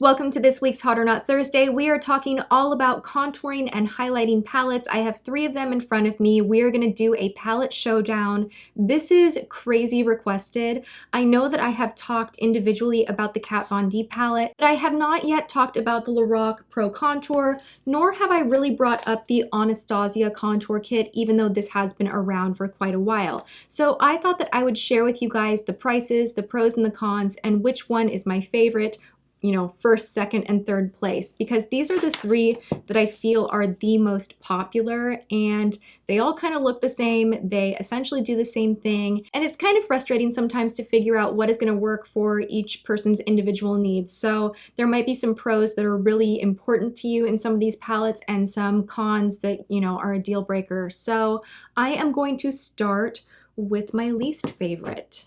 Welcome to this week's Hot or Not Thursday. We are talking all about contouring and highlighting palettes. I have 3 of them in front of me. We are going to do a palette showdown. This is crazy requested. I know that I have talked individually about the Kat Von D palette, but I have not yet talked about the Lorac Pro Contour, nor have I really brought up the Anastasia contour kit, even though this has been around for quite a while. So I thought that I would share with you guys the prices, the pros and the cons, and which one is my favorite, you know, first, second, and third place, because these are the 3 that I feel are the most popular, and they all kind of look the same. They essentially do the same thing, and it's kind of frustrating sometimes to figure out what is going to work for each person's individual needs. So there might be some pros that are really important to you in some of these palettes and some cons that, you know, are a deal breaker. So I am going to start with my least favorite.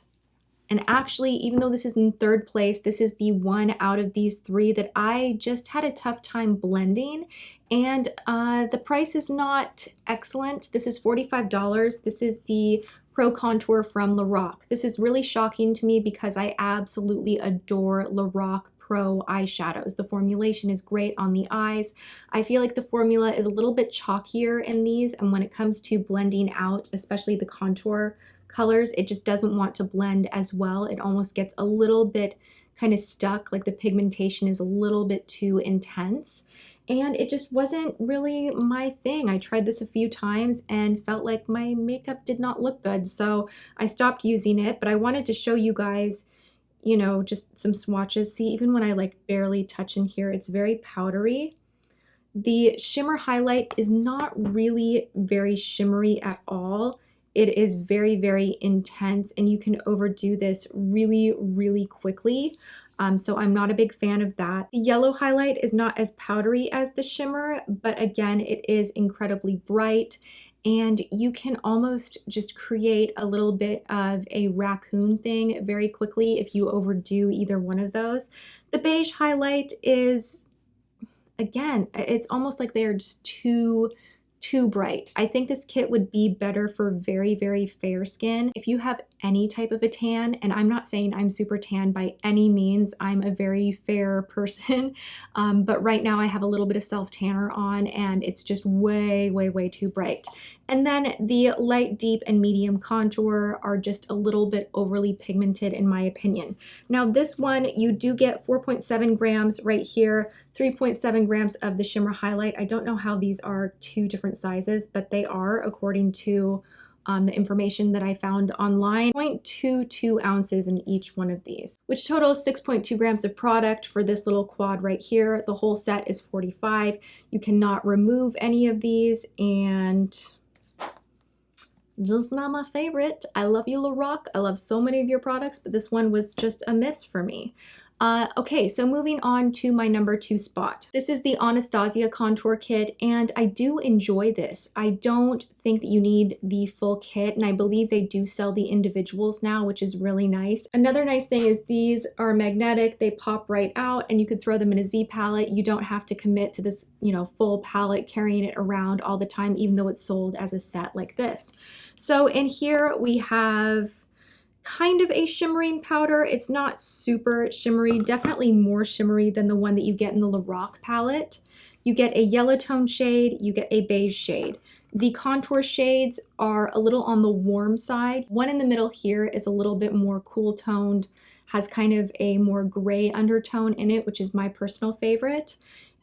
And actually, even though this is in third place, this is the one out of these 3 that I just had a tough time blending. And the price is not excellent. This is $45. This is the Pro Contour from Lorac. This is really shocking to me because I absolutely adore Lorac Pro eyeshadows. The formulation is great on the eyes. I feel like the formula is a little bit chalkier in these, and when it comes to blending out, especially the contour colors, it just doesn't want to blend as well. It almost gets a little bit kind of stuck, like the pigmentation is a little bit too intense, and it just wasn't really my thing. I tried this a few times and felt like my makeup did not look good, so I stopped using it. But I wanted to show you guys, you know, just some swatches. See, even when I like barely touch in here, it's very powdery. The shimmer highlight is not really very shimmery at all. It is very, very intense, and you can overdo this really, really quickly. So I'm not a big fan of that. The yellow highlight is not as powdery as the shimmer, but again, it is incredibly bright, and you can almost just create a little bit of a raccoon thing very quickly if you overdo either one of those. The beige highlight is, again, it's almost like they're just too bright. I think this kit would be better for very, very fair skin. If you have any type of a tan, and I'm not saying I'm super tan by any means, I'm a very fair person, but right now I have a little bit of self-tanner on, and it's just way, way, way too bright. And then the light, deep, and medium contour are just a little bit overly pigmented in my opinion. Now this one, you do get 4.7 grams right here, 3.7 grams of the shimmer highlight. I don't know how these are 2 different sizes, but they are, according to the information that I found online. 0.22 ounces in each one of these, which totals 6.2 grams of product for this little quad right here. The whole set is 45. You cannot remove any of these, and just not my favorite. I love you, Lorac. I love so many of your products, but this one was just a miss for me. Okay, so moving on to my number 2 spot. This is the Anastasia contour kit, and I do enjoy this. I don't think that you need the full kit, and I believe they do sell the individuals now, which is really nice. Another nice thing is these are magnetic. They pop right out, and you could throw them in a Z palette. You don't have to commit to this, you know, full palette, carrying it around all the time, even though it's sold as a set like this. So in here we have kind of a shimmering powder. It's not super shimmery, definitely more shimmery than the one that you get in the Lorac palette. You get a yellow tone shade, you get a beige shade. The contour shades are a little on the warm side. One in the middle here is a little bit more cool toned, has kind of a more gray undertone in it, which is my personal favorite.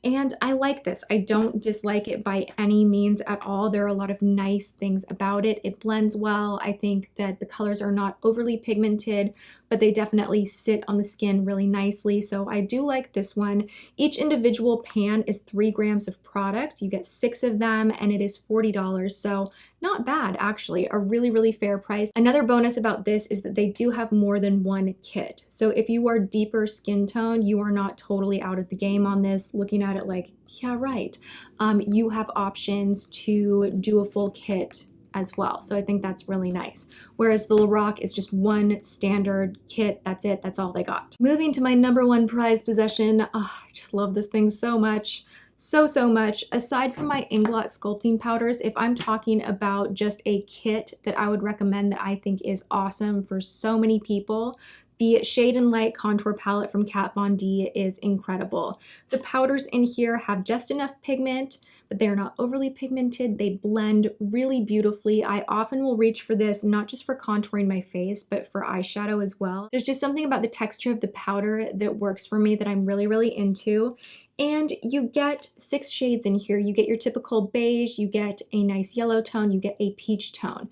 And I like this. I don't dislike it by any means at all. There are a lot of nice things about it. It blends well. I think that the colors are not overly pigmented, but they definitely sit on the skin really nicely. So I do like this one. Each individual pan is 3 grams of product. You get 6 of them, and it is $40. So not bad, actually, a really, really fair price. Another bonus about this is that they do have more than one kit. So if you are deeper skin tone, you are not totally out of the game on this. Looking at it like, yeah, right. You have options to do a full kit as well. So I think that's really nice. Whereas the Lorac is just one standard kit. That's it. That's all they got. Moving to my number 1 prized possession. Oh, I just love this thing so much. So much. Aside from my Inglot sculpting powders, if I'm talking about just a kit that I would recommend that I think is awesome for so many people, The Shade and Light Contour Palette from Kat Von D is incredible. The powders in here have just enough pigment, but they're not overly pigmented. They blend really beautifully. I often will reach for this, not just for contouring my face, but for eyeshadow as well. There's just something about the texture of the powder that works for me that I'm really, really into. And you get 6 shades in here. You get your typical beige, you get a nice yellow tone, you get a peach tone.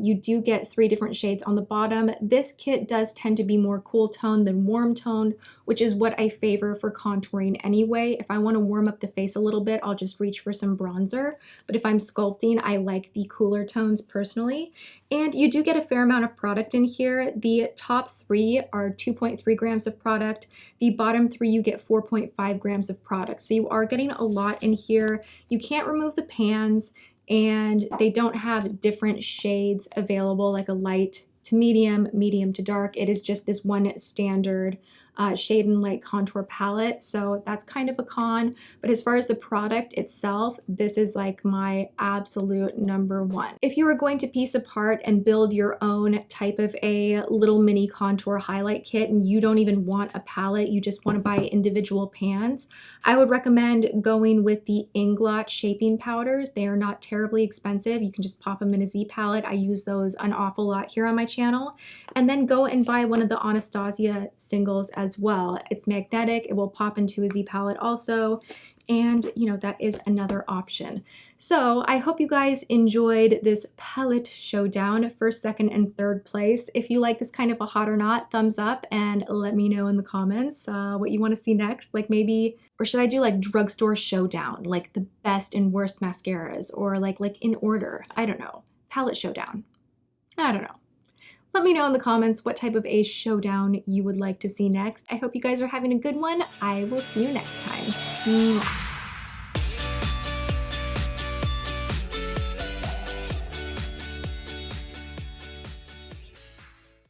You do get 3 different shades on the bottom. This kit does tend to be more cool toned than warm toned, which is what I favor for contouring anyway. If I want to warm up the face a little bit, I'll just reach for some bronzer. But if I'm sculpting, I like the cooler tones personally. And you do get a fair amount of product in here. The top 3 are 2.3 grams of product. The bottom 3, you get 4.5 grams of product. So you are getting a lot in here. You can't remove the pans, and they don't have different shades available, like a light to medium, medium to dark. It is just this one standard Shade and Light contour palette, so that's kind of a con. But as far as the product itself, this is like my absolute #1. If you were going to piece apart and build your own type of a little mini contour highlight kit and you don't even want a palette, you just want to buy individual pans, I would recommend going with the Inglot shaping powders. They are not terribly expensive. You can just pop them in a Z palette. I use those an awful lot here on my channel. And then go and buy one of the Anastasia singles as well. It's magnetic. It will pop into a Z palette also. And, you know, that is another option. So I hope you guys enjoyed this palette showdown, first, second, and third place. If you like this kind of a hot or not, thumbs up and let me know in the comments what you want to see next. Like maybe, or should I do like drugstore showdown, like the best and worst mascaras, or like in order? I don't know. Palette showdown. I don't know. Let me know in the comments what type of a showdown you would like to see next. I hope you guys are having a good one. I will see you next time. Mwah.